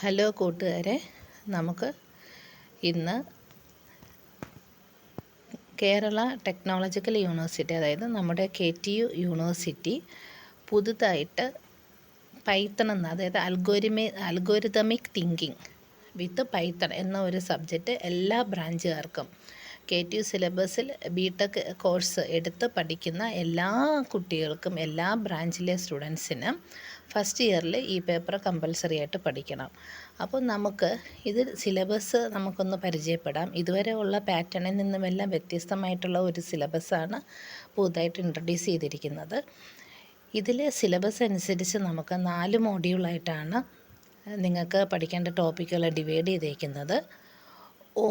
Hello കൂട്ടുകാരെ, നമുക്ക് ഇന്ന് കേരള ടെക്നോളജിക്കൽ യൂണിവേഴ്സിറ്റി, അതായത് നമ്മുടെ KTU യൂണിവേഴ്സിറ്റി പുതുതായിട്ട് പൈത്തൺ അതായത് അൽഗോരിതമിക് തിങ്കിങ് വിത്ത് പൈത്തൺ എന്ന ഒരു സബ്ജക്റ്റ് എല്ലാ ബ്രാഞ്ചുകാർക്കും KTU സിലബസിൽ BTech കോഴ്സ് എടുത്ത് പഠിക്കുന്ന എല്ലാ കുട്ടികൾക്കും, എല്ലാ ബ്രാഞ്ചിലെ സ്റ്റുഡൻസിനും ഫസ്റ്റ് ഇയറിൽ ഈ പേപ്പർ കമ്പൽസറി ആയിട്ട് പഠിക്കണം. അപ്പോൾ നമുക്ക് ഇത് സിലബസ് നമുക്കൊന്ന് പരിചയപ്പെടാം. ഇതുവരെ ഉള്ള പാറ്റേണിൽ നിന്നുമെല്ലാം വ്യത്യസ്തമായിട്ടുള്ള ഒരു സിലബസാണ് പുതുതായിട്ട് ഇൻട്രൊഡ്യൂസ് ചെയ്തിരിക്കുന്നത്. ഇതിൽ സിലബസ് അനുസരിച്ച് നമുക്ക് 4 മോഡ്യൂളായിട്ടാണ് നിങ്ങൾക്ക് പഠിക്കേണ്ട ടോപ്പിക്കുകൾ ഡിവൈഡ് ചെയ്തേക്കുന്നത്.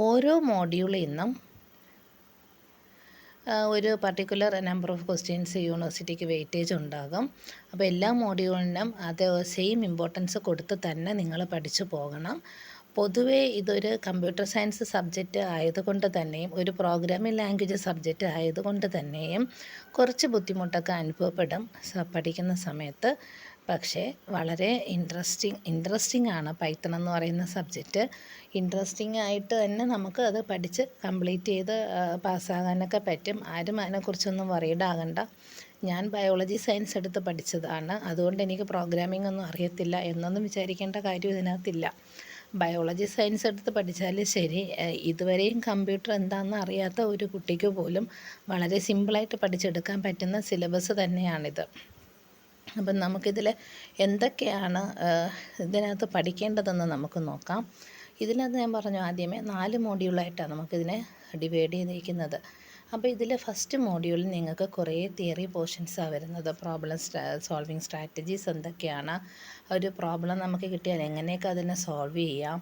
ഓരോ മോഡ്യൂളിൽ നിന്നും ഒരു പർട്ടിക്കുലർ നമ്പർ ഓഫ് ക്വസ്റ്റ്യൻസ് യൂണിവേഴ്സിറ്റിക്ക് വെയിറ്റേജ് ഉണ്ടാകും. അപ്പോൾ എല്ലാ മോഡ്യൂളിനും അത് സെയിം ഇമ്പോർട്ടൻസ് കൊടുത്ത് തന്നെ നിങ്ങൾ പഠിച്ചു പോകണം. പൊതുവേ ഇതൊരു കമ്പ്യൂട്ടർ സയൻസ് സബ്ജക്റ്റ് ആയതുകൊണ്ട് തന്നെയും ഒരു പ്രോഗ്രാമിംഗ് ലാംഗ്വേജ് സബ്ജക്റ്റ് ആയതുകൊണ്ട് തന്നെയും കുറച്ച് ബുദ്ധിമുട്ടൊക്കെ അനുഭവപ്പെടും പഠിക്കുന്ന സമയത്ത്. പക്ഷേ വളരെ ഇൻട്രസ്റ്റിംഗ് ആണ് പൈത്തൺ എന്ന് പറയുന്ന സബ്ജക്റ്റ്. ഇൻട്രസ്റ്റിംഗ് ആയിട്ട് തന്നെ നമുക്ക് അത് പഠിച്ച് കംപ്ലീറ്റ് ചെയ്ത് പാസ്സാകാനൊക്കെ പറ്റും. ആരും അതിനെക്കുറിച്ചൊന്നും വറീഡ് ആകണ്ട. ഞാൻ ബയോളജി സയൻസ് എടുത്ത് പഠിച്ചതാണ്, അതുകൊണ്ട് എനിക്ക് പ്രോഗ്രാമിംഗ് ഒന്നും അറിയത്തില്ല എന്നൊന്നും വിചാരിക്കേണ്ട കാര്യം ഇതിനകത്തില്ല. ബയോളജി സയൻസ് എടുത്ത് പഠിച്ചാൽ ശരി, ഇതുവരെയും കമ്പ്യൂട്ടർ എന്താണെന്ന് അറിയാത്ത ഒരു കുട്ടിക്ക് പോലും വളരെ സിമ്പിളായിട്ട് പഠിച്ചെടുക്കാൻ പറ്റുന്ന സിലബസ് തന്നെയാണിത്. അപ്പം നമുക്കിതിൽ എന്തൊക്കെയാണ് ഇതിനകത്ത് പഠിക്കേണ്ടതെന്ന് നമുക്ക് നോക്കാം. ഇതിനകത്ത് ഞാൻ പറഞ്ഞു ആദ്യമേ 4 മോഡ്യൂളായിട്ടാണ് നമുക്കിതിനെ ഡിവൈഡ് ചെയ്തിരിക്കുന്നത്. അപ്പോൾ ഇതിൽ ഫസ്റ്റ് മോഡ്യൂളിൽ നിങ്ങൾക്ക് കുറേ തിയറി പോർഷൻസാണ് വരുന്നത്. പ്രോബ്ലം സോൾവിങ് സ്ട്രാറ്റജീസ് എന്തൊക്കെയാണ്, ഒരു പ്രോബ്ലം നമുക്ക് കിട്ടിയാൽ എങ്ങനെയൊക്കെ അതിനെ സോൾവ് ചെയ്യാം,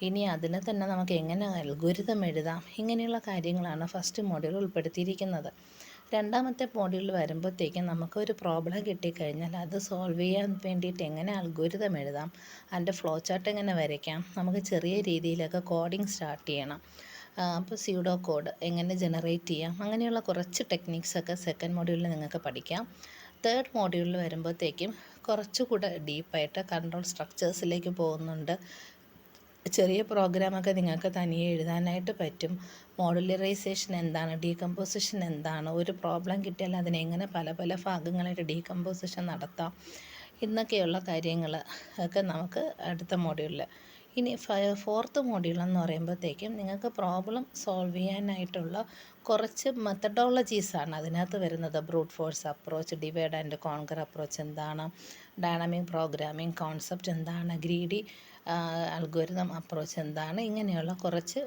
ഇനി അതിനെ തന്നെ നമുക്ക് എങ്ങനെ അൽഗോരിതം എഴുതാം, ഇങ്ങനെയുള്ള കാര്യങ്ങളാണ് ഫസ്റ്റ് മോഡ്യൂൾ ഉൾപ്പെടുത്തിയിരിക്കുന്നത്. രണ്ടാമത്തെ മോഡ്യൂളിൽ വരുമ്പോഴത്തേക്കും നമുക്കൊരു പ്രോബ്ലം കിട്ടിക്കഴിഞ്ഞാൽ അത് സോൾവ് ചെയ്യാൻ വേണ്ടിയിട്ട് എങ്ങനെ അൽഗോരിതം എഴുതാം, അതിൻ്റെ ഫ്ലോ ചാർട്ട് എങ്ങനെ വരയ്ക്കാം, നമുക്ക് ചെറിയ രീതിയിലൊക്കെ കോഡിങ് സ്റ്റാർട്ട് ചെയ്യണം. അപ്പോൾ സ്യൂഡോ കോഡ് എങ്ങനെ ജനറേറ്റ് ചെയ്യാം, അങ്ങനെയുള്ള കുറച്ച് ടെക്നിക്സൊക്കെ സെക്കൻഡ് മോഡ്യൂളിൽ നിങ്ങൾക്ക് പഠിക്കാം. തേർഡ് മോഡ്യൂളിൽ വരുമ്പോഴത്തേക്കും കുറച്ചുകൂടെ ഡീപ്പായിട്ട് കൺട്രോൾ സ്ട്രക്ചേഴ്സിലേക്ക് പോകുന്നുണ്ട്. ചെറിയ പ്രോഗ്രാമൊക്കെ നിങ്ങൾക്ക് തനിയെ എഴുതാനായിട്ട് പറ്റും. മോഡുലറൈസേഷൻ എന്താണ്, ഡീകമ്പോസിഷൻ എന്താണ്, ഒരു പ്രോബ്ലം കിട്ടിയാൽ അതിനെങ്ങനെ പല പല ഭാഗങ്ങളായിട്ട് ഡീകമ്പോസിഷൻ നടത്താം, എന്നൊക്കെയുള്ള കാര്യങ്ങൾ ഒക്കെ നമുക്ക് അടുത്ത മോഡ്യൂളിൽ. ഇനി ഫോർത്ത് മോഡ്യൂൾ എന്ന് പറയുമ്പോഴത്തേക്കും നിങ്ങൾക്ക് പ്രോബ്ലം സോൾവ് ചെയ്യാനായിട്ടുള്ള കുറച്ച് മെത്തഡോളജീസാണ് അതിനകത്ത് വരുന്നത്. Brute force approach, divide and conquer approach എന്താണ്, ഡൈനാമിക് പ്രോഗ്രാമിംഗ് കോൺസെപ്റ്റ് എന്താണ്, ഗ്രീഡി അൽഗോരിതം അപ്രോച്ച് എന്താണ്, ഇങ്ങനെയുള്ള കുറച്ച്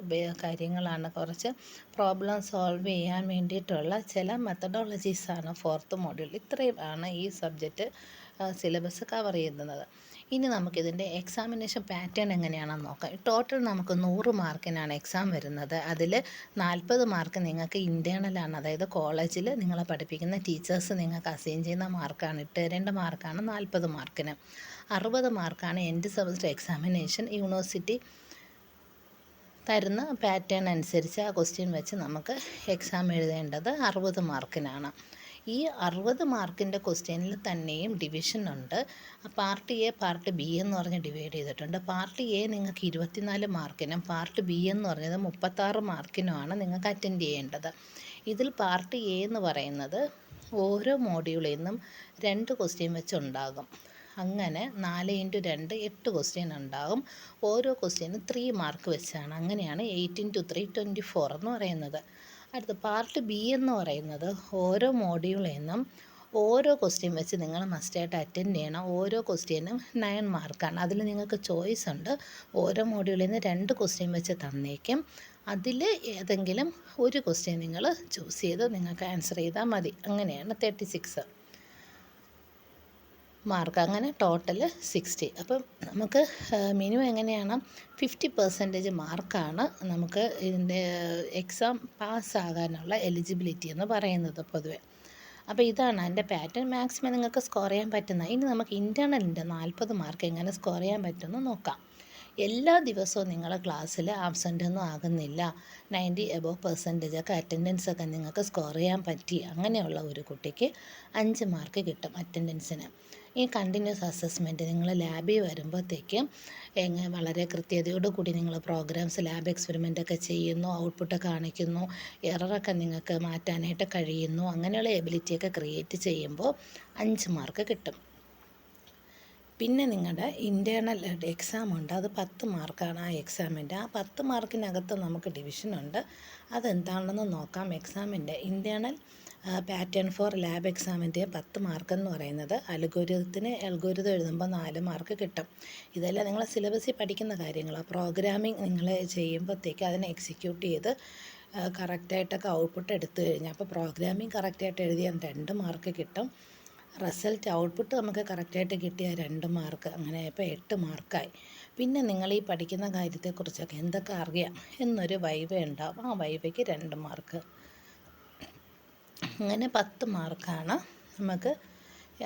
കാര്യങ്ങളാണ്, കുറച്ച് പ്രോബ്ലം സോൾവ് ചെയ്യാൻ വേണ്ടിയിട്ടുള്ള ചില മെത്തഡോളജീസാണ് ഫോർത്ത് മോഡ്യൂൾ. ഇത്രയും ആണ് ഈ സബ്ജക്റ്റ് സിലബസ് കവർ ചെയ്യുന്നത്. ഇനി നമുക്കിതിൻ്റെ എക്സാമിനേഷൻ പാറ്റേൺ എങ്ങനെയാണെന്ന് നോക്കാം. ടോട്ടൽ നമുക്ക് 100 മാർക്കിനാണ് എക്സാം വരുന്നത്. അതിൽ 40 മാർക്ക് നിങ്ങൾക്ക് ഇൻറ്റേർണലാണ്, അതായത് കോളേജിൽ നിങ്ങളെ പഠിപ്പിക്കുന്ന ടീച്ചേഴ്സ് നിങ്ങൾക്ക് അസൈൻ ചെയ്യുന്ന മാർക്കാണ്, ഇട്ട് തരേണ്ട മാർക്കാണ് 40 മാർക്കിന്. 60 മാർക്കാണ് എൻഡ് സെമസ്റ്റർ എക്സാമിനേഷൻ. യൂണിവേഴ്സിറ്റി തരുന്ന പാറ്റേൺ അനുസരിച്ച് ആ ക്വസ്റ്റ്യൻ വെച്ച് നമുക്ക് എക്സാം എഴുതേണ്ടത് 60 മാർക്കിനാണ്. ഈ 60 മാർക്കിൻ്റെ ക്വസ്റ്റ്യനിൽ തന്നെയും ഡിവിഷൻ ഉണ്ട്. പാർട്ട് എ, പാർട്ട് ബി എന്ന് പറഞ്ഞ് ഡിവൈഡ് ചെയ്തിട്ടുണ്ട്. പാർട്ട് എ നിങ്ങൾക്ക് 24 മാർക്കിനും പാർട്ട് ബി എന്ന് പറഞ്ഞത് 36 മാർക്കിനുമാണ് നിങ്ങൾക്ക് അറ്റൻഡ് ചെയ്യേണ്ടത്. ഇതിൽ പാർട്ട് എ എന്ന് പറയുന്നത് ഓരോ മോഡ്യൂളിൽ നിന്നും 2 ക്വസ്റ്റ്യൻ വെച്ചുണ്ടാകും. അങ്ങനെ 4x2 8 ക്വസ്റ്റ്യൻ ഉണ്ടാകും. ഓരോ ക്വസ്റ്റ്യനും 3 മാർക്ക് വെച്ചാണ്. അങ്ങനെയാണ് 8x3 24 എന്ന് പറയുന്നത്. അടുത്ത പാർട്ട് ബി എന്ന് പറയുന്നത് ഓരോ മോഡ്യൂളിൽ നിന്നും ഓരോ ക്വസ്റ്റ്യൻ വെച്ച് നിങ്ങൾ മസ്റ്റായിട്ട് അറ്റൻഡ് ചെയ്യണം. ഓരോ ക്വസ്റ്റ്യനും 9 മാർക്കാണ്. അതിൽ നിങ്ങൾക്ക് ചോയ്സ് ഉണ്ട്. ഓരോ മോഡ്യൂളിൽ നിന്ന് 2 ക്വസ്റ്റ്യൻ വെച്ച് തന്നേക്കും. അതിൽ ഏതെങ്കിലും ഒരു ക്വസ്റ്റ്യൻ നിങ്ങൾ ചൂസ് ചെയ്ത് നിങ്ങൾക്ക് ആൻസർ ചെയ്താൽ മതി. അങ്ങനെയാണ് 36 മാർക്ക്, അങ്ങനെ ടോട്ടൽ 60. അപ്പം നമുക്ക് മിനിമം എങ്ങനെയാണ് 50% മാർക്കാണ് നമുക്ക് ഇതിൻ്റെ എക്സാം പാസ്സാകാനുള്ള എലിജിബിലിറ്റി എന്ന് പറയുന്നത് പൊതുവെ. അപ്പോൾ ഇതാണ് അതിൻ്റെ പാറ്റേൺ. മാക്സിമം നിങ്ങൾക്ക് സ്കോർ ചെയ്യാൻ പറ്റുന്ന. ഇനി നമുക്ക് ഇൻറ്റേർണലിൻ്റെ 40 മാർക്ക് എങ്ങനെ സ്കോർ ചെയ്യാൻ പറ്റുമെന്ന് നോക്കാം. എല്ലാ ദിവസവും നിങ്ങളെ ക്ലാസ്സിൽ ആബ്സെൻ്റ് ഒന്നും ആകുന്നില്ല, 90 above% ഒക്കെ അറ്റൻഡൻസൊക്കെ നിങ്ങൾക്ക് സ്കോർ ചെയ്യാൻ പറ്റി, അങ്ങനെയുള്ള ഒരു കുട്ടിക്ക് 5 മാർക്ക് കിട്ടും അറ്റൻഡൻസിന്. ഈ കണ്ടിന്യൂസ് അസസ്മെൻറ്റ് നിങ്ങൾ ലാബിൽ വരുമ്പോഴത്തേക്കും വളരെ കൃത്യതയോടു കൂടി നിങ്ങൾ പ്രോഗ്രാംസ് ലാബ് എക്സ്പെരിമെൻ്റ് ഒക്കെ ചെയ്യുന്നു, ഔട്ട്പുട്ട് കാണിക്കുന്നു, എററൊക്കെ നിങ്ങൾക്ക് മാറ്റാനായിട്ട് കഴിയുന്നു, അങ്ങനെയുള്ള എബിലിറ്റിയൊക്കെ ക്രിയേറ്റ് ചെയ്യുമ്പോൾ 5 മാർക്ക് കിട്ടും. പിന്നെ നിങ്ങളുടെ ഇൻറ്റേർണൽ എക്സാം ഉണ്ട്, അത് 10 മാർക്കാണ്. ആ എക്സാമിൻ്റെ ആ 10 മാർക്കിനകത്ത് നമുക്ക് ഡിവിഷനുണ്ട്. അതെന്താണെന്ന് നോക്കാം. എക്സാമിൻ്റെ ഇൻറ്റേർണൽ പാറ്റേൺ ഫോർ ലാബ് എക്സാമിൻ്റെ 10 മാർക്കെന്ന് പറയുന്നത് അൽഗോരിതത്തിന് എഴുതുമ്പോൾ 4 മാർക്ക് കിട്ടും. ഇതെല്ലാം നിങ്ങൾ സിലബസിൽ പഠിക്കുന്ന കാര്യങ്ങളാണ്. പ്രോഗ്രാമിംഗ് നിങ്ങൾ ചെയ്യുമ്പോഴത്തേക്ക് അതിനെ എക്സിക്യൂട്ട് ചെയ്ത് കറക്റ്റായിട്ടൊക്കെ ഔട്ട്പുട്ട് എടുത്തു കഴിഞ്ഞാൽ അപ്പോൾ പ്രോഗ്രാമിംഗ് കറക്റ്റായിട്ട് എഴുതിയാൽ 2 മാർക്ക് കിട്ടും. റിസൾട്ട് ഔട്ട്പുട്ട് നമുക്ക് കറക്റ്റായിട്ട് കിട്ടിയ 2 മാർക്ക്, അങ്ങനെ ഇപ്പോൾ 8 മാർക്കായി. പിന്നെ നിങ്ങൾ ഈ പഠിക്കുന്ന കാര്യത്തെക്കുറിച്ചൊക്കെ എന്തൊക്കെ അറിയാം എന്നൊരു വൈവ ഉണ്ടാവും. ആ വൈവയ്ക്ക് 2 മാർക്ക്, അങ്ങനെ 10 മാർക്കാണ് നമുക്ക്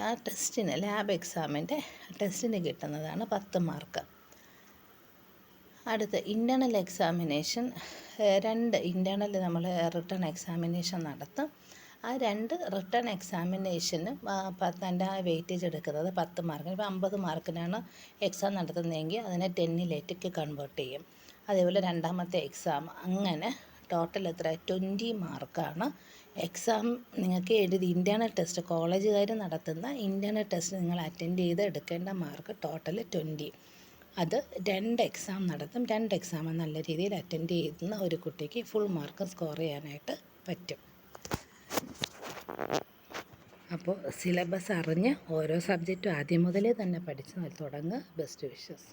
ആ ടെസ്റ്റിന് ലാബ് എക്സാമിൻ്റെ ടെസ്റ്റിന് കിട്ടുന്നതാണ് 10 മാർക്ക്. അടുത്ത ഇൻറ്റേർണൽ എക്സാമിനേഷൻ, 2 ഇൻറ്റേർണൽ നമ്മൾ റിട്ടൺ എക്സാമിനേഷൻ നടത്തും. ആ 2 റിട്ടൺ എക്സാമിനേഷന് അതിൻ്റെ വെയിറ്റേജ് എടുക്കുന്നത് 10 മാർക്കിന്. ഇപ്പോൾ 50 മാർക്കിനാണ് എക്സാം നടത്തുന്നതെങ്കിൽ അതിനെ 10ലേക്ക് കൺവേർട്ട് ചെയ്യും. അതേപോലെ രണ്ടാമത്തെ എക്സാം, അങ്ങനെ ടോട്ടൽ എത്ര 20 മാർക്കാണ് എക്സാം നിങ്ങൾക്ക് എഴുതി. ഇൻറ്റേർണൽ ടെസ്റ്റ് കോളേജുകാർ നടത്തുന്ന ഇൻറ്റേർണൽ ടെസ്റ്റ് നിങ്ങൾ അറ്റൻഡ് ചെയ്ത് എടുക്കേണ്ട മാർക്ക് ടോട്ടൽ 20. അത് 2 എക്സാം നടത്തും. 2 എക്സാം നല്ല രീതിയിൽ അറ്റൻഡ് ചെയ്യുന്ന ഒരു കുട്ടിക്ക് ഫുൾ മാർക്ക് സ്കോർ ചെയ്യാനായിട്ട് പറ്റും. അപ്പോൾ സിലബസ് അറിഞ്ഞ് ഓരോ സബ്ജക്റ്റും ആദ്യം മുതലേ തന്നെ പഠിച്ച് തുടങ്ങുക. Best wishes.